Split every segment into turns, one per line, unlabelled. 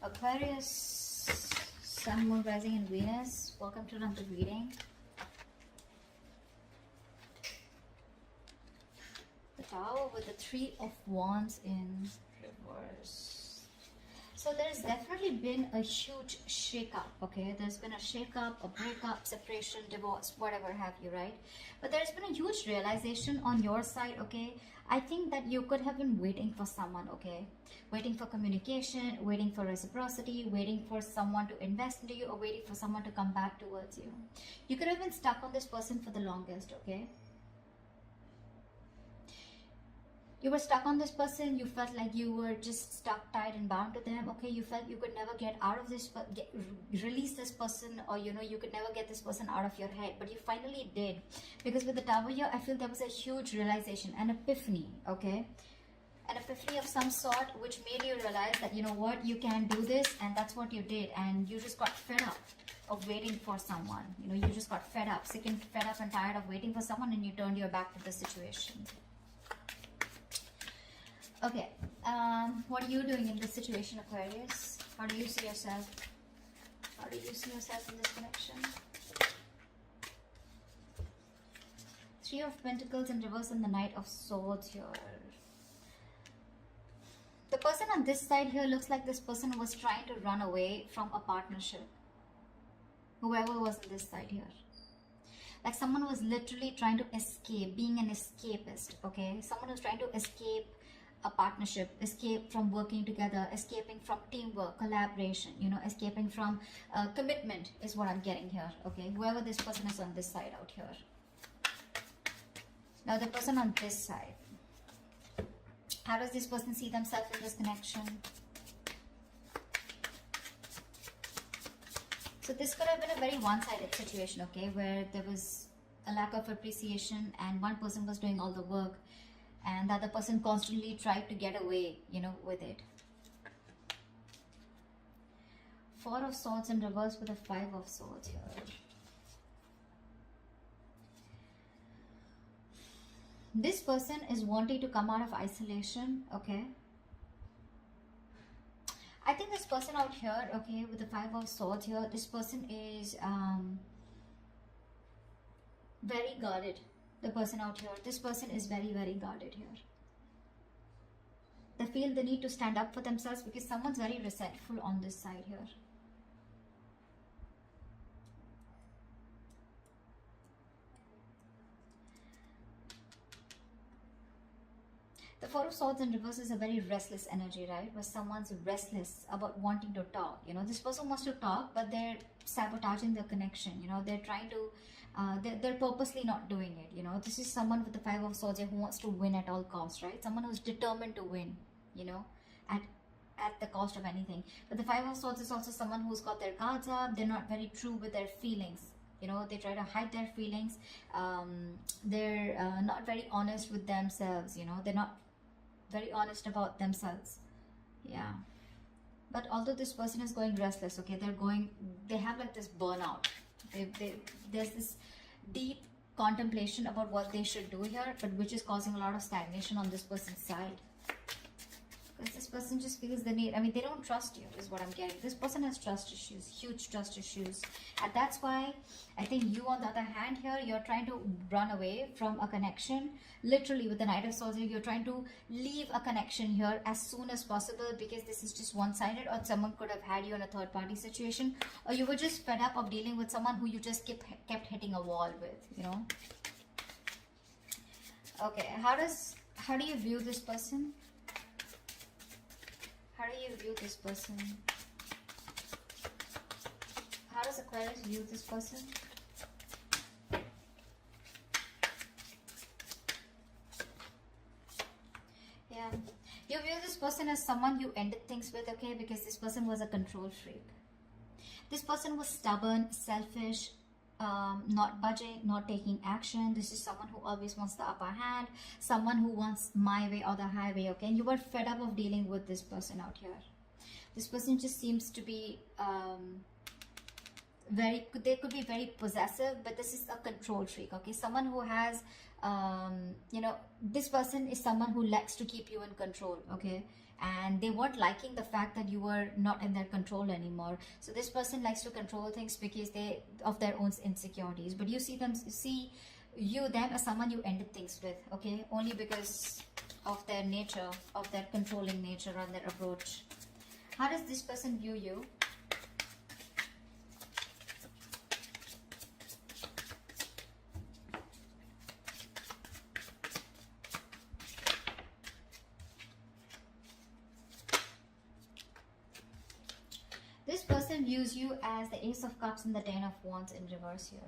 Aquarius, Sun, Moon, Rising, and Venus. Welcome to another reading. The Tower with the Three of Wands in reverse. So there's definitely been a huge shake-up, okay? There's been a shake-up, a breakup, separation, divorce, whatever have you, right? But there's been a huge realization on your side, okay? I think that you could have been waiting for someone, okay? Waiting for communication, waiting for reciprocity, waiting for someone to invest into you, or waiting for someone to come back towards you. You could have been stuck on this person for the longest, okay? You were stuck on this person. You felt like you were just stuck, tied and bound to them, okay? You felt you could never get out of this, release this person, or you know, you could never get this person out of your head, but you finally did. Because with the Tower here, I feel there was a huge realization, an epiphany, okay? An epiphany of some sort, which made you realize that, you know what, you can do this, and that's what you did. And you just got fed up of waiting for someone. You know, you just got fed up, sick and fed up and tired of waiting for someone, and you turned your back to the situation. Okay, what are you doing in this situation, Aquarius? How do you see yourself? How do you see yourself in this connection? Three of Pentacles in reverse and the Knight of Swords here. The person on this side here looks like this person was trying to run away from a partnership. Whoever was on this side here. Like someone was literally trying to escape, being an escapist, okay? Someone was trying to escape a partnership, escape from working together, escaping from teamwork, collaboration, you know, escaping from commitment is what I'm getting here, okay? Whoever this person is on this side out here. Now the person on this side, how does this person see themselves in this connection? So this could have been a very one-sided situation, okay, where there was a lack of appreciation and one person was doing all the work, and the other person constantly tried to get away, you know, with it. Four of Swords in reverse with a Five of Swords here. This person is wanting to come out of isolation, okay? I think this person out here, okay, with the Five of Swords here, this person is very guarded. The person out here, this person is very, very guarded here. They feel the need to stand up for themselves because someone's very resentful on this side here. The Four of Swords in reverse is a very restless energy, right? Where someone's restless about wanting to talk. You know, this person wants to talk, but they're sabotaging the connection. You know, they're trying to, they're purposely not doing it. You know, this is someone with the Five of Swords who wants to win at all costs, right? Someone who's determined to win, you know, at the cost of anything. But the Five of Swords is also someone who's got their guards up. They're not very true with their feelings. You know, they try to hide their feelings. They're not very honest with themselves. You know, they're not very honest about themselves. Yeah. But although this person is going restless, okay, they have like this burnout. There's this deep contemplation about what they should do here, but which is causing a lot of stagnation on this person's side. Because this person just feels the need. I mean, they don't trust you is what I'm getting. This person has trust issues, huge trust issues. And that's why I think you, on the other hand here, you're trying to run away from a connection. Literally with the Knight of Swords, you're trying to leave a connection here as soon as possible because this is just one-sided, or someone could have had you in a third-party situation, or you were just fed up of dealing with someone who you just kept hitting a wall with, you know. Okay, how do you view this person? How do you view this person? How does Aquarius view this person? Yeah. You view this person as someone you ended things with, okay? Because this person was a control freak. This person was stubborn, selfish, not budging, not taking action. This is someone who always wants the upper hand, someone who wants my way or the highway, okay? And you were fed up of dealing with this person out here. This person just seems to be they could be very possessive, but this is a control freak, okay? Someone who has you know, this person is someone who likes to keep you in control, okay? and they weren't liking the fact that you were not in their control anymore. So this person likes to control things because they of their own insecurities, but you see them as someone you ended things with, okay, only because of their nature, of their controlling nature and their approach. How does this person view you? This person views you as the Ace of Cups and the Ten of Wands in reverse here.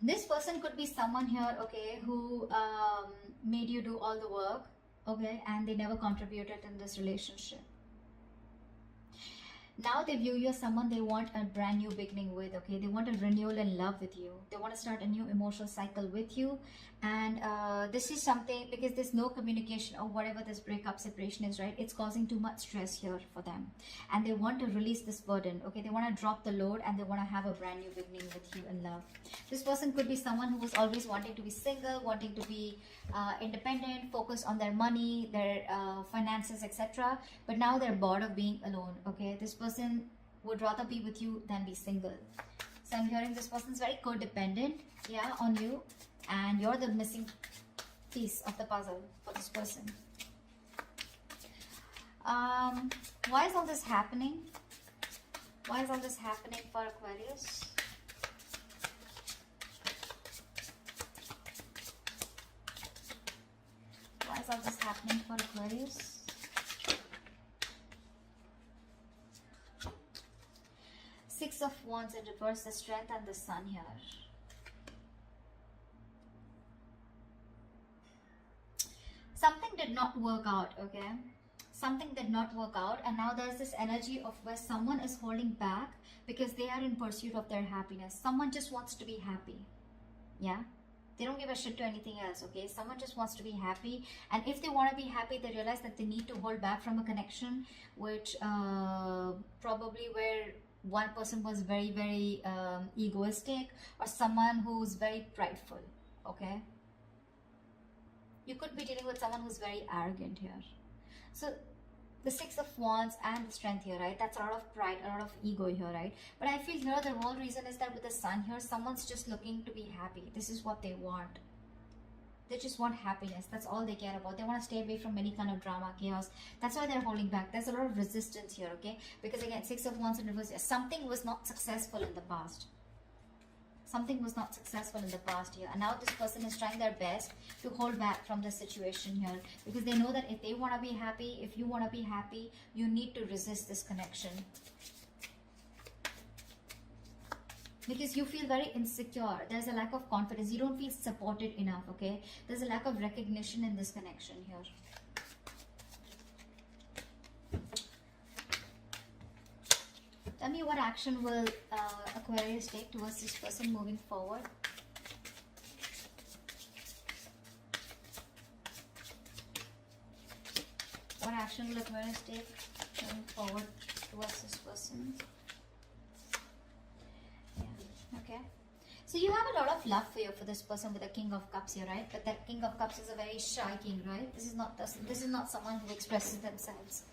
This person could be someone here, okay, who made you do all the work, okay, and they never contributed in this relationship. Now they view you as someone they want a brand new beginning with, okay? They want a renewal in love with you. They want to start a new emotional cycle with you. And this is something, because there's no communication or whatever this breakup, separation is, right? It's causing too much stress here for them. And they want to release this burden, okay? They want to drop the load and they want to have a brand new beginning with you in love. This person could be someone who was always wanting to be single, wanting to be independent, focused on their money, their finances, etc. But now they're bored of being alone, okay? This person would rather be with you than be single. So I'm hearing this person's very codependent, yeah, on you, and you're the missing piece of the puzzle for this person. Why is all this happening? Why is all this happening for Aquarius? Why is all this happening for Aquarius? Six of Wands in reverse, the Strength and the Sun here. Something did not work out, okay? Something did not work out, and now there's this energy of where someone is holding back because they are in pursuit of their happiness. Someone just wants to be happy, yeah? They don't give a shit to anything else, okay? Someone just wants to be happy, and if they want to be happy, they realize that they need to hold back from a connection, which probably where one person was very, very egoistic, or someone who's very prideful, okay? You could be dealing with someone who's very arrogant here. So the Six of Wands and the Strength here, right? That's a lot of pride, a lot of ego here, right? But I feel here the whole reason is that with the Sun here, someone's just looking to be happy. This is what they want. They just want happiness. That's all they care about. They want to stay away from any kind of drama, chaos. That's why they're holding back. There's a lot of resistance here, okay? Because again, Six of Wands in reverse, something was not successful in the past. Something was not successful in the past here. And now this person is trying their best to hold back from the situation here. Because they know that if they want to be happy, if you want to be happy, you need to resist this connection. Because you feel very insecure. There's a lack of confidence. You don't feel supported enough, okay? There's a lack of recognition in this connection here. Tell me what action will Aquarius take towards this person moving forward. What action will Aquarius take moving forward towards this person? Yeah, okay. So you have a lot of love for this person with the King of Cups here, right? But that King of Cups is a very shy king, right? This is not someone who expresses themselves.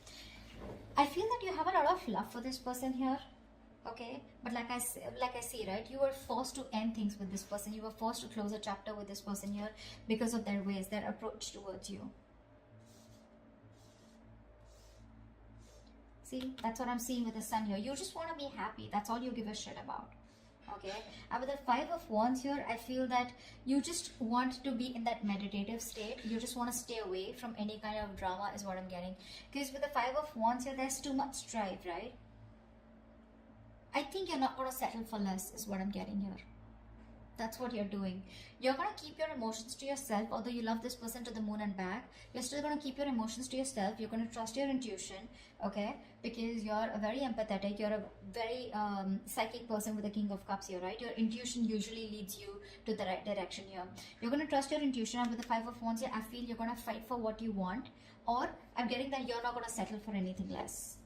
I feel that you have a lot of love for this person here, okay? But like I see, right? You were forced to end things with this person. You were forced to close a chapter with this person here because of their ways, their approach towards you. See, that's what I'm seeing with the Sun here. You just want to be happy. That's all you give a shit about. Okay, and with the Five of Wands here, I feel that you just want to be in that meditative state. You just want to stay away from any kind of drama is what I'm getting. Because with the Five of Wands here, there's too much strife, right? I think you're not going to settle for less is what I'm getting here. That's what you're doing. You're going to keep your emotions to yourself. Although you love this person to the moon and back, you're still going to keep your emotions to yourself. You're going to trust your intuition, okay? Because you're a very empathetic, you're a very psychic person with the King of Cups here, right? Your intuition usually leads you to the right direction here. You're going to trust your intuition, and with the Five of Wands here, I feel you're going to fight for what you want, or I'm getting that you're not going to settle for anything less.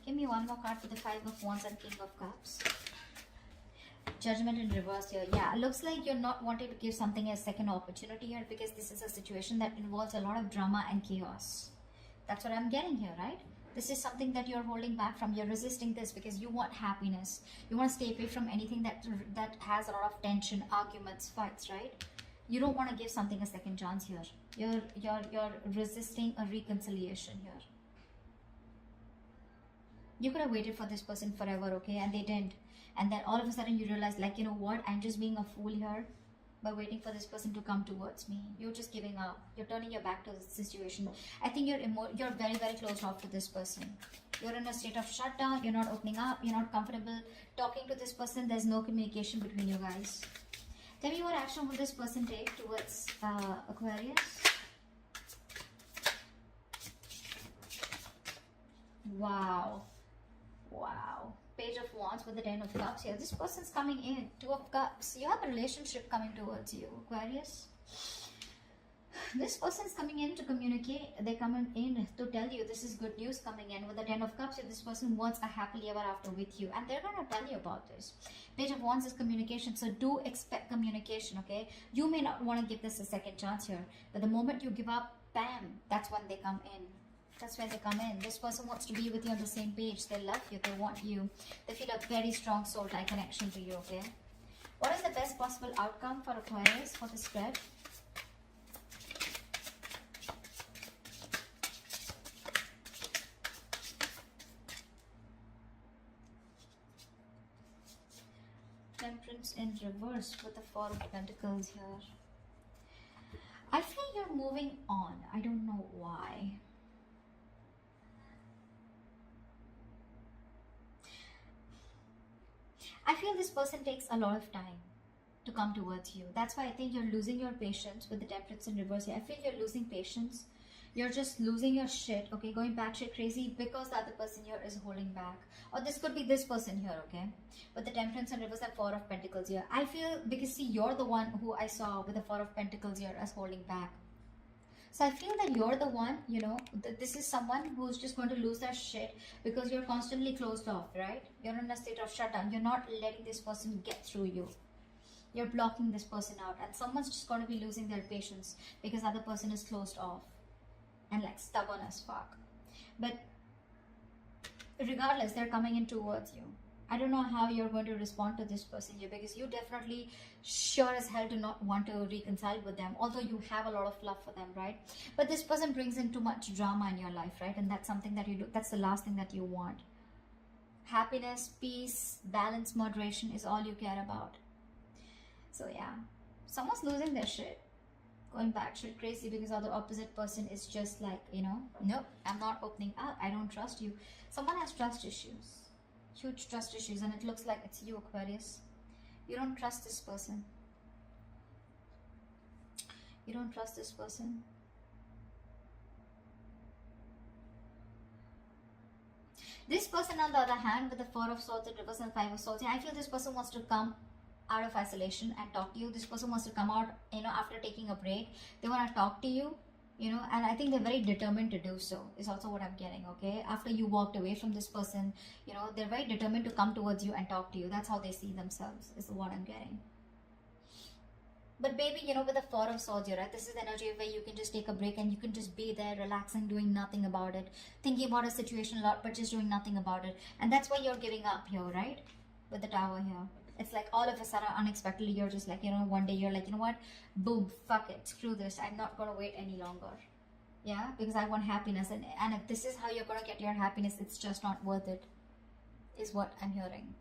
Give me one more card for the Five of Wands and King of Cups. Judgment in reverse here. Yeah, looks like you're not wanting to give something a second opportunity here, because this is a situation that involves a lot of drama and chaos. That's what I'm getting here, right? This is something that you're holding back from. You're resisting this because you want happiness. You want to stay away from anything that has a lot of tension, arguments, fights, right? You don't want to give something a second chance here. You're resisting a reconciliation here. You could have waited for this person forever, okay, and they didn't. And then all of a sudden you realize, like, you know what, I'm just being a fool here by waiting for this person to come towards me. You're just giving up. You're turning your back to the situation. I think you're very, very closed off to this person. You're in a state of shutdown. You're not opening up. You're not comfortable talking to this person. There's no communication between you guys. Tell me what action will this person take towards Aquarius? Wow. Wow. Page of Wands with the 10 of Cups here. This person's coming in. 2 of Cups. You have a relationship coming towards you, Aquarius. This person's coming in to communicate. They're coming in to tell you this is good news coming in. With the 10 of Cups, this person wants a happily ever after with you. And they're going to tell you about this. Page of Wands is communication. So do expect communication, okay? You may not want to give this a second chance here. But the moment you give up, bam, that's when they come in. That's where they come in. This person wants to be with you on the same page. They love you. They want you. They feel a very strong soul-tie connection to you, okay? What is the best possible outcome for Aquarius for the spread? Temperance in reverse with the 4 of Pentacles here. I feel you're moving on. I don't know why. I feel this person takes a lot of time to come towards you. That's why I think you're losing your patience with the Temperance in reverse here. I feel you're losing patience. You're just losing your shit, okay? Going batshit crazy because the other person here is holding back. Or this could be this person here, okay? With the Temperance in reverse and 4 of Pentacles here. I feel, because see, you're the one who I saw with the 4 of Pentacles here as holding back. So I feel that you're the one, you know, this is someone who's just going to lose their shit because you're constantly closed off, right? You're in a state of shutdown. You're not letting this person get through you. You're blocking this person out. And someone's just going to be losing their patience because the other person is closed off and like stubborn as fuck. But regardless, they're coming in towards you. I don't know how you're going to respond to this person here, because you definitely sure as hell do not want to reconcile with them, although you have a lot of love for them, right? But this person brings in too much drama in your life, right? And that's something that you do. That's the last thing that you want. Happiness, peace, balance, moderation is all you care about. So yeah, someone's losing their shit, going back shit crazy because the other opposite person is just like, you know, nope, I'm not opening up. I don't trust you. Someone has trust issues. Huge trust issues, and it looks like it's you, Aquarius. You don't trust this person. You don't trust this person. This person, on the other hand, with the 4 of Swords in reverse and 5 of Swords, I feel this person wants to come out of isolation and talk to you. This person wants to come out, you know, after taking a break. They want to talk to you. You know, and I think they're very determined to do so, is also what I'm getting, okay? After you walked away from this person, you know, they're very determined to come towards you and talk to you. That's how they see themselves, is what I'm getting. But baby, you know, with the 4 of Swords, right? This is the energy where you can just take a break and you can just be there, relaxing, doing nothing about it. Thinking about a situation a lot, but just doing nothing about it. And that's why you're giving up here, right? With the Tower here. It's like all of a sudden, unexpectedly, you're just like, you know, one day you're like, you know what? Boom, fuck it, screw this. I'm not going to wait any longer. Yeah, because I want happiness. And if this is how you're going to get your happiness, it's just not worth it, is what I'm hearing.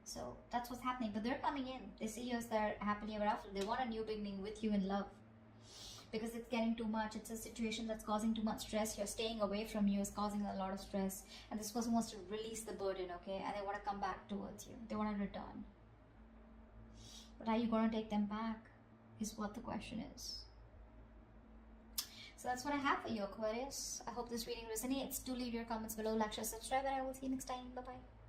So that's what's happening. But they're coming in. They see you as their happily ever after. They want a new beginning with you in love. Because it's getting too much. It's a situation that's causing too much stress. You're staying away from you is causing a lot of stress. And this person wants to release the burden, okay? And they want to come back towards you. They want to return. But are you going to take them back? Is what the question is. So that's what I have for you, Aquarius. I hope this reading resonates. Do leave your comments below, like, share, subscribe, and I will see you next time. Bye-bye.